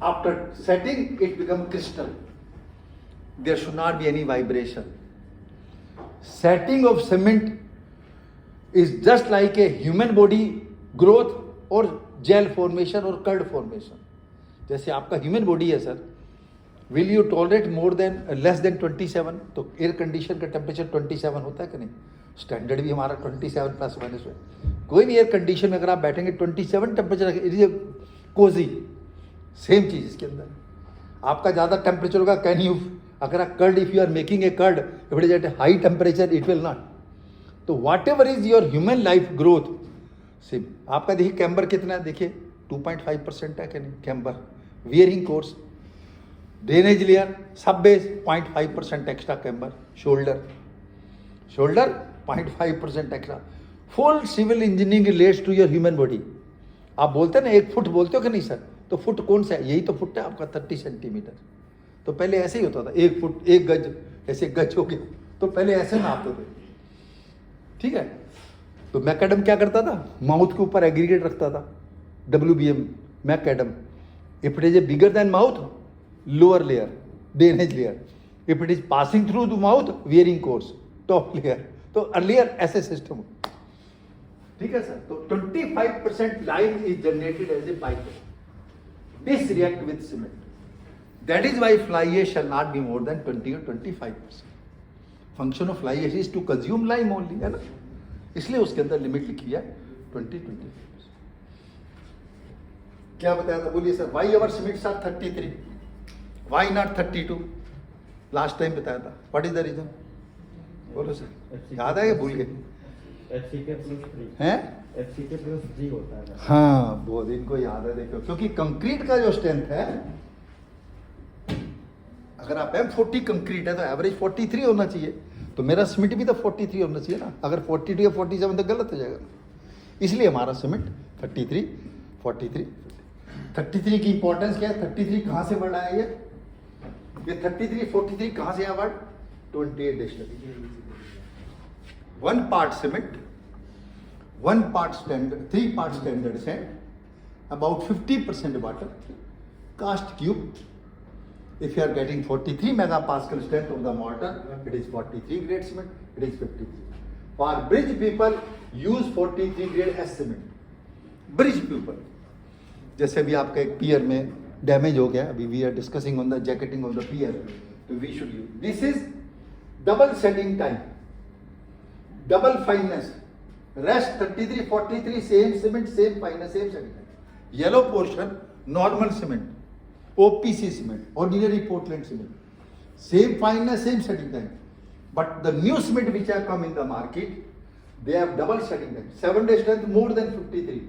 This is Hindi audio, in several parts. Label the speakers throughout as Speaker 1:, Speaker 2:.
Speaker 1: After setting, it becomes crystal. There should not be any vibration. Setting of cement is just like a human body growth और जेल फॉर्मेशन और कर्ड फॉर्मेशन. जैसे आपका ह्यूमन बॉडी है sir, will you tolerate more than less than 27? तो एयर कंडीशन का टेम्परेचर 27 होता है कि नहीं? स्टैंडर्ड भी हमारा 27 प्लस माइनस है. कोई भी एयर कंडीशन में अगर आप बैठेंगे 27 temperature, it is cosy. Same चीज इसके अंदर. आपका ज़्यादा टेम्परेचर होगा, कैन यू, अगर आप curd, if you are making a curd, if it is at high temperature it will not. तो whatever is your human life growth, सिर्फ आपका देखिए कैम्बर कितना है, देखिए 2.5% है कि नहीं camber. Wearing course, drainage layer, sub base 0.5% extra camber. Shoulder 0.5% extra. Full civil engineering relates to your human body. आप बोलते हैं ना 1 फुट बोलते हो कि नहीं सर? तो फुट कौन सा है? यही तो फुट है आपका 30 सेंटीमीटर. तो पहले ऐसे ही होता था, 1 फुट 1 गज, ऐसे गज हो गया. तो पहले ऐसे नापते थे, ठीक है. तो मैकेडम क्या करता था? माउथ के ऊपर एग्रीगेट रखता था, WBM macadam. If it is a bigger than mouth, lower layer drainage layer. If it is passing through the mouth, wearing course top layer. तो अर्लियर ऐसे सिस्टम, ठीक है सर. तो 25% light is generated as a pipe. This react with cement. That is why fly ash shall not be more than 20 or 25%. Function of fly ash is to consume lime only, है ना. इसलिए उसके अंदर लिमिट लिखी है 20-25%. क्या बताया था? बोलिए sir. Why our cements are 33, why not 32? Last time बताया था. What is the reason? बोलो सर. याद है या भूल गए? हैं?
Speaker 2: FCK+3 होता है.
Speaker 1: हाँ, बहुत इनको याद है. देखो, क्योंकि कंक्रीट का जो स्ट्रेंथ है, अगर आप M40 कंक्रीट है तो एवरेज 43 होना चाहिए. तो मेरा सीमेंट भी तो 43 होना चाहिए ना. अगर 42 या 47 तो गलत हो जाएगा. इसलिए हमारा सीमेंट 33, 43, 33 की इंपॉर्टेंस क्या है? 33 कहाँ से वर्ड आया? ये 33, 43 कहाँ से आया word? 28 distillery. 1 part cement, 1 part standard, 3 part standard sand, about 50% water, cast cube. If you are getting 43 megapascal strength of the mortar, it is 43 grade cement, it is 53. For bridge people, use 43 grade S cement. Bridge people. जैसे अभी आपका एक पियर में डैमेज हो गया, अभी we are discussing on the jacketing of the pier, तो we should use. This is double setting time, double fineness. Rest 33, 43 same cement, same fineness, same setting time. Yellow portion normal cement. OPC cement, ordinary Portland cement, same fineness, same setting time. But the new cement which have come in the market, they have double setting time. 7-day strength more than 53.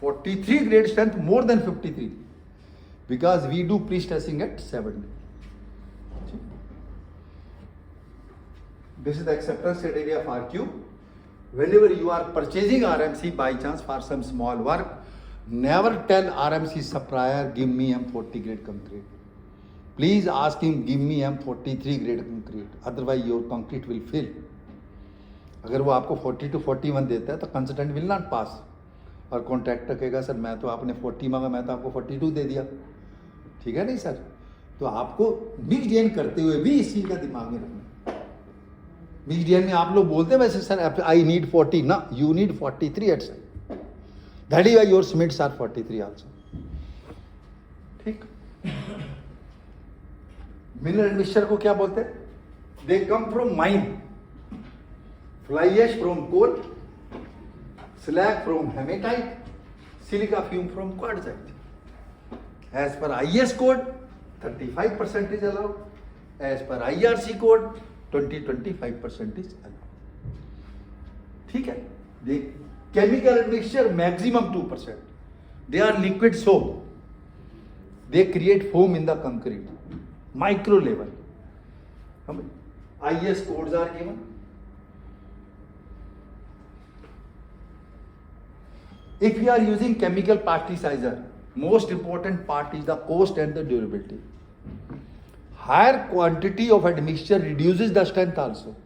Speaker 1: 43 grade strength more than 53. Because we do pre-stressing at 7 day. This is the acceptance criteria for Q. Whenever you are purchasing RMC by chance for some small work, never tell RMC supplier give me M40 grade concrete. Please ask him give me M43 grade concrete. Otherwise your concrete will fail. अगर वो आपको 40 to 41 देता है तो कंसल्टेंट विल नॉट पास. और कॉन्ट्रैक्टर कहेगा सर मैं तो आपने 40 मांगा, मैं तो आपको 42 दे दिया. ठीक है नहीं सर. तो आपको मिक्स डिजाइन करते हुए भी इस चीज का दिमाग में रखना. मिक्स डिजाइन में आप लोग बोलते हैं वैसे सर आई नीड 40, ना, you need 43 at site. That is why your cements are 43 also. ठीक. मिनरल एडमिक्सचर को क्या बोलते हैं? They come from mine. Fly ash from coal, slag from hematite, silica fume from quartzite. As per IS code, 35% is allowed. As per IRC code, 20-25% is allowed. ठीक है. Chemical admixture maximum 2%. They are liquid soap. They create foam in the concrete. Micro level. IS codes are given. If you are using chemical plasticizer, most important part is the cost and the durability. Higher quantity of admixture reduces the strength also.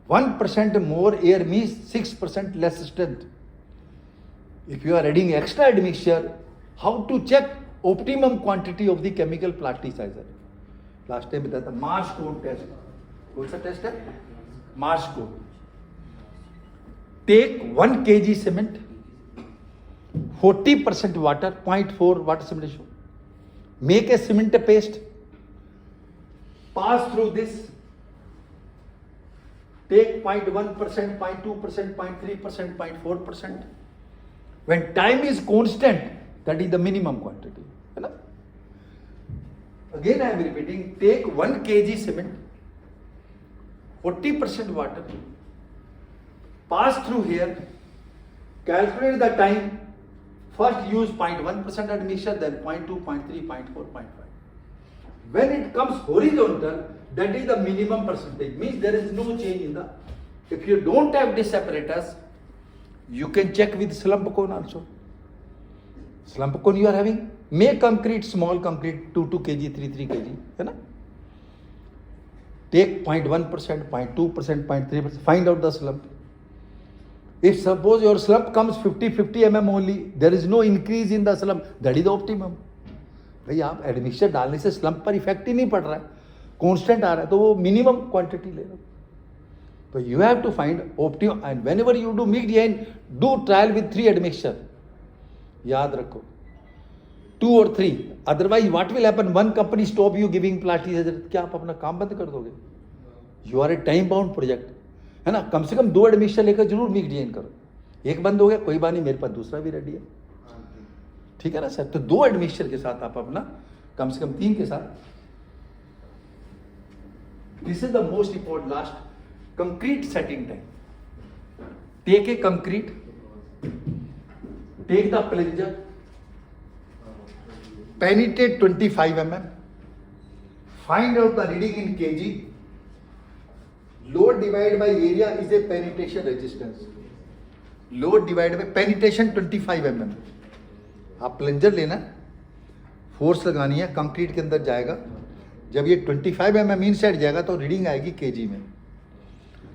Speaker 1: 1% more air means 6% less strength. If you are adding extra admixture, how to check optimum quantity of the chemical plasticiser? Last time बताया था मार्श कोड टेस्ट. कौन सा टेस्ट है? Marsh cone. Take 1 kg cement, 40% water, 0.4 water cement ratio. Make a cement paste. Pass through this. Take 0.1%, 0.2%, 0.3%, 0.4%. When time is constant, that is the minimum quantity. है ना? Again I am repeating. Take 1 kg cement, 40% water. Pass through here. Calculate the time. First use 0.1% admixture, then 0.2, 0.3, 0.4, 0.5. When it comes horizontal, that is the minimum percentage. Means there is no change in the. If you don't have this apparatus, you can check with slump cone also. Slump cone you are having. Make concrete, small concrete, 2 kg, 3 kg. है ना? Take 0.1%, 0.2%, 0.3%. Find out the slump. If suppose your slump comes 50 mm only, there is no increase in the slump, that is the optimum. भाई आप एडमिक्सचर डालने से स्लम्प पर इफेक्ट ही नहीं पड़ रहा है, कांस्टेंट आ रहा है, तो वो मिनिमम क्वांटिटी ले लो. तो you have to find optimum. And whenever you do mix design, do trial with 3 admixture. याद रखो 2 और 3. Otherwise what will happen, one company stop you giving plasticiser. क्या आप अपना काम बंद कर दोगे? You are a time bound project, है ना? कम से कम 2 एडमिक्सचर लेकर जरूर मिक्स डिजाइन करो. एक बंद हो गया कोई बात नहीं, मेरे पास दूसरा भी रेडी है. ठीक है ना सर? तो 2 एडमिक्सचर के साथ आप अपना कम से कम 3 के साथ. This is the most important last, concrete setting time. Take a concrete, take the plunger, penetrate 25 mm, find out the reading in kg. Load divided by area is a penetration resistance. Load divided by penetration 25 mm. आप प्लेंजर लेना, फोर्स लगानी है, कंक्रीट के अंदर जाएगा. जब ये 25 mm इन साइड जाएगा तो रीडिंग आएगी केजी में.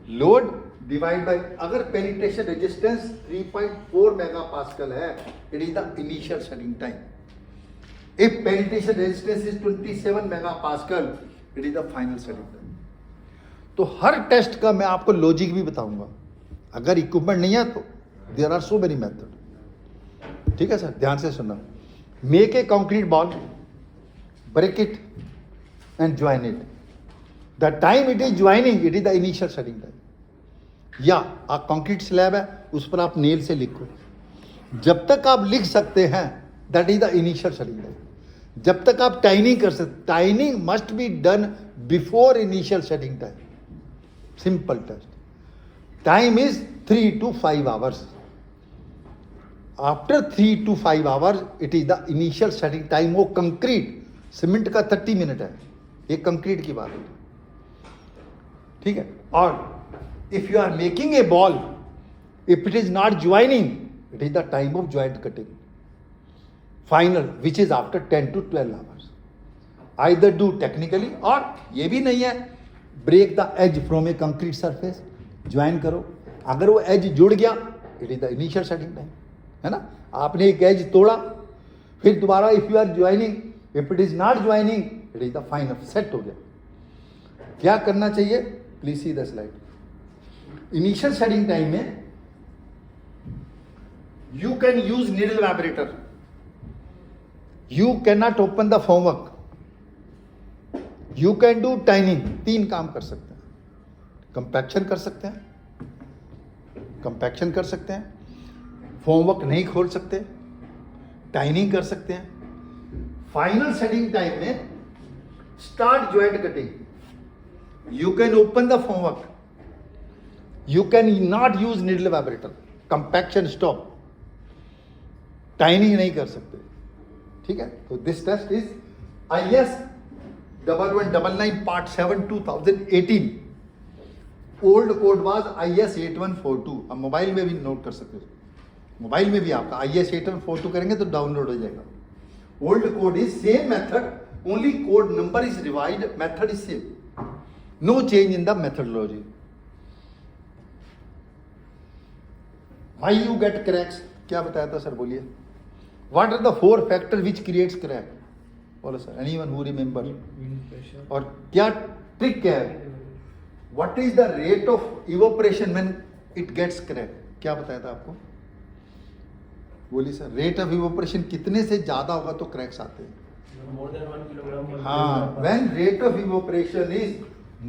Speaker 1: लोड डिवाइड बाय, अगर पेनिट्रेशन रेजिस्टेंस 3.4 मेगापास्कल है, it is the initial setting time. If penetration resistance is 27 megapascal, it is the final setting time. तो हर टेस्ट का मैं आपको लॉजिक भी बताऊंगा. अगर इक्विपमेंट नहीं है तो there are so many method. ठीक है सर, ध्यान से सुनना. Make a concrete ball, break it and join it. The time it is joining, it is the initial setting time. या आप कंक्रीट स्लैब है, उस पर आप नेल से लिखो. जब तक आप लिख सकते हैं, that is the initial setting time. जब तक आप टाइनिंग कर सकते, tining must be done before initial setting time. Simple test. Time is 3 to 5 hours. After 3 to 5 hours, it is the initial setting time. वो कंक्रीट, सीमेंट का 30 मिनट है, ये कंक्रीट की बात है. ठीक है. और if you are making a ball, if it is not joining, it is the time of joint cutting final, which is after 10 to 12 hours. Either do technically, और ये भी नहीं है break the edge from a concrete surface, join करो. अगर वो एज जुड़ गया, it is the initial setting time. है ना? आपने एक एज तोड़ा, फिर दोबारा if you are joining, if it is not joining, it is the final. Set हो गया. क्या करना चाहिए? Please see the slide. Initial setting time में you can use needle vibrator. You cannot open the formwork. You can do tining. 3 काम कर सकते हैं. कंपैक्शन कर सकते हैं, कंपैक्शन कर सकते हैं, फॉर्मवर्क नहीं खोल सकते, टाइनिंग कर सकते हैं. फाइनल सेटिंग टाइम में start joint cutting. You can open the formwork. You can not use needle vibrator. Compaction stop. Tining नहीं कर सकते. ठीक है. तो this test is IS 1199 Part 7 2018. Old code was IS 8142. अब मोबाइल में भी नोट कर सकते हो. मोबाइल में भी आपका IS 8142 करेंगे तो डाउनलोड हो जाएगा. Old code is same method, only code number is revised, method is same. No change in the methodology. Why you get cracks? क्या बताया था सर, बोलिए. What are the 4 factor which creates crack? बोलो sir, anyone who remember?
Speaker 2: Wind pressure,
Speaker 1: और क्या ट्रिक क्या है? What is the rate of evaporation when it gets crack? क्या बताया था आपको? बोलिए सर, रेट ऑफ इवोपरेशन कितने से ज्यादा होगा तो क्रैक्स आते हैं?
Speaker 2: more than 1 kilogram.
Speaker 1: हाँ, when rate of evaporation is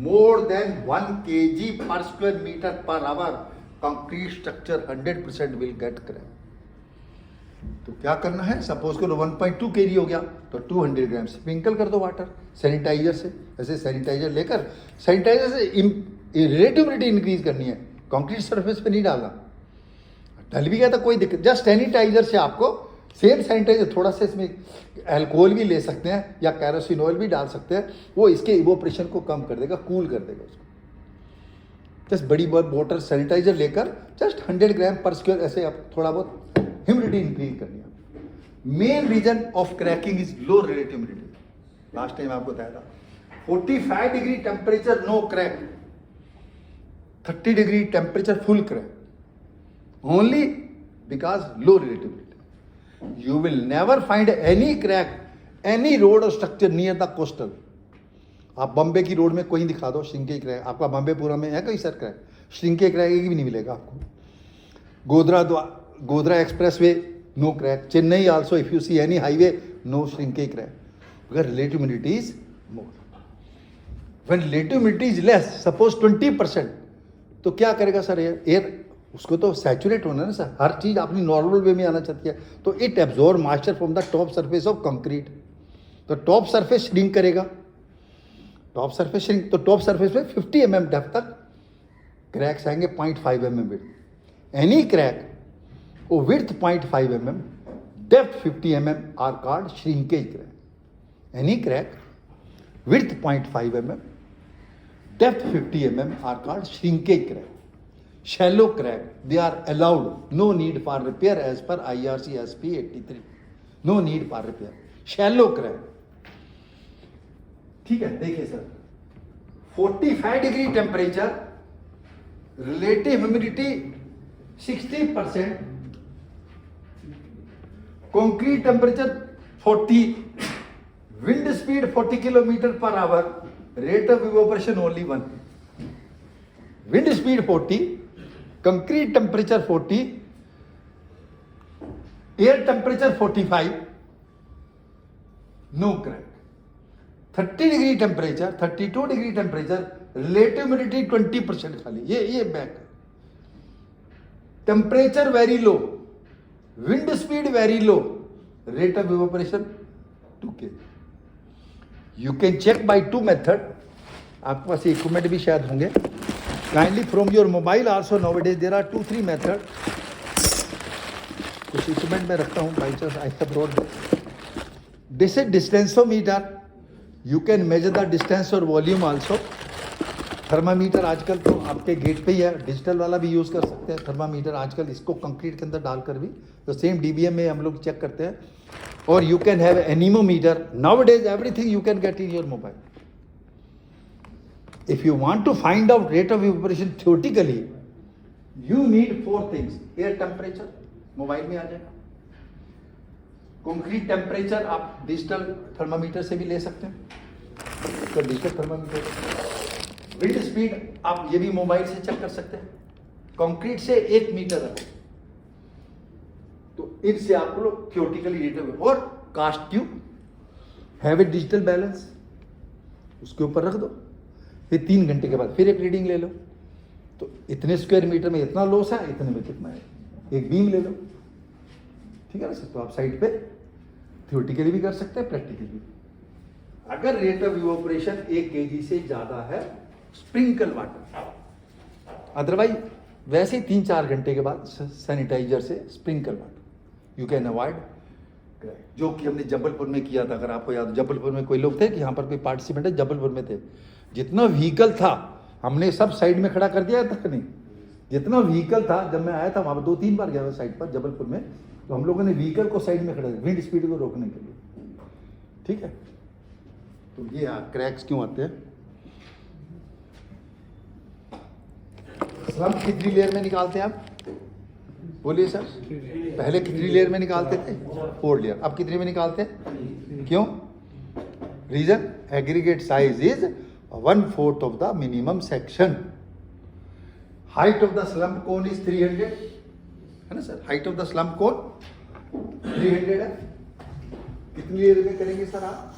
Speaker 1: more than 1 kg per square meter per hour, concrete structure 100% will get crack. तो क्या करना है? सपोज करो 1.2 kg हो गया तो 200 ग्राम स्प्रिंकल कर दो वाटर सैनिटाइजर से। ऐसे सैनिटाइजर लेकर सैनिटाइजर से रिलेटिविटी इंक्रीज करनी है, कंक्रीट सरफेस पे नहीं डालना। डल भी गया तो कोई दिक्कत, जस्ट सैनिटाइजर से आपको सेम सैनिटाइजर, थोड़ा सा इसमें अल्कोहल भी ले सकते हैं या कैरोसिन ऑयल भी डाल सकते हैं, वो इसके इवोपरेशन को कम कर देगा, कूल कर देगा उसको। जस्ट बड़ी बोतल सैनिटाइजर लेकर जस्ट 100 ग्राम पर स्क्वायर, ऐसे आप थोड़ा बहुत ह्यूमिडिटी इंक्रीज करनी है। Main reason of cracking is low relative humidity. Last time आपको बताया था 45 degree temperature no crack, 30 degree temperature full crack, only because low relative humidity. You will never find any crack, any road or structure near the coastal. आप बम्बे की रोड में कोई दिखा दो श्रिंकेज क्रैक, आपका बम्बे पूरा में है कोई सर क्रैक? श्रिंकेज क्रैक एक भी नहीं मिलेगा आपको। Godhra expressway no crack, Chennai also if you see any highway no shrinkage crack, अगर relative humidity is more. When relative humidity is less, suppose 20%, तो क्या करेगा सर? एयर उसको तो सैचुरेट होना है ना सर, हर चीज़ अपनी नॉर्मल वे में आना चाहती है, तो it absorb moisture from the top surface of concrete, तो टॉप सरफेस श्रिंक करेगा। टॉप सरफेस श्रिंक, तो टॉप सरफेस पे 50 mm डेप्थ तक क्रैक्स आएंगे, 0.5 mm विड्थ। एनी क्रैक वो width 0.5 mm, depth 50 mm are called shrinkage crack. Any crack width 0.5 mm, depth 50 mm are called shrinkage crack. Shallow crack, they are allowed, no need for repair as per IRC SP 83, no need for repair. Shallow crack, ठीक है। देखिए sir, 45 degree temperature, relative humidity 60%, concrete temperature 40, wind speed 40 kilometre per hour, rate of evaporation only 1। Wind speed 40, concrete temperature 40, air temperature 45, no crack. 30 degree temperature, 32 degree temperature, relative humidity 20% खाली, ये back. Temperature very low, wind speed very low, rate of evaporation 2K। You can check by 2 method, आपके पास इक्विपमेंट भी शायद होंगे। Kindly from your mobile also nowadays there are 2-3 method. कुछ इक्विपमेंट में रखता हूँ by chance, I have brought this is distensometer, you can measure the distance और वॉल्यूम आल्सो। थर्मामीटर आजकल तो आपके गेट पे ही है, डिजिटल वाला भी यूज़ कर सकते हैं थर्मामीटर आजकल, इसको कंक्रीट के अंदर डालकर भी तो सेम DBM में हम लोग चेक करते हैं। और you can have anemometer, nowadays everything you can get in your mobile. If you want to find out rate of evaporation theoretically, you need 4 things. Air temperature, mobile में आ जाएगा। कंक्रीट टेम्परेचर आप डिजिटल थर्मामीटर से भी ले सकते हैं, तो डिजिटल थर्मामीटर। विंड स्पीड आप ये भी मोबाइल से चेक कर सकते हैं, कंक्रीट से 1 मीटर है तो इनसे आपको लोग थियोरेटिकली रेट ऑफ। और cast tube have a digital balance, उसके ऊपर रख दो, फिर 3 घंटे के बाद फिर एक रीडिंग ले लो, तो इतने स्क्वायर मीटर में इतना लॉस है, इतने में कितना है, एक बीम ले लो, ठीक है ना सर। तो आप साइड पे थियोरेटिकली भी कर सकते हैं, प्रैक्टिकली भी। अगर रेट ऑफ इवोपरेशन 1 kg से ज्यादा है, स्प्रिंकल वाटर, अदरवाइज वैसे ही 3-4 घंटे के बाद सैनिटाइजर से sprinkle water, you can avoid. जो कि हमने जबलपुर में किया था, अगर आपको याद हो, जबलपुर में कोई लोग थे कि यहाँ पर कोई पार्टिसिपेंट है, जबलपुर में थे, जितना व्हीकल था हमने सब साइड में खड़ा कर दिया तक नहीं, जितना व्हीकल था, जब मैं आया था वहाँ पर 2-3 बार गया था साइड पर जबलपुर में, तो हम लोगों ने व्हीकल को साइड में खड़ा किया विंड स्पीड को रोकने के लिए, ठीक है। तो ये क्रैक्स क्यों आते हैं? स्लम्प कितनी लेयर में निकालते हैं आप? बोलिए सर। पहले कितनी लेयर में निकालते थे? 4 लेयर। अब कितने में निकालते हैं? क्यों? Reason, aggregate size is 1/4 of the minimum section. Height of the slump cone is 300 है ना sir. Height of the slump cone 300 है। कितनी लेयर में करेंगे सर आप?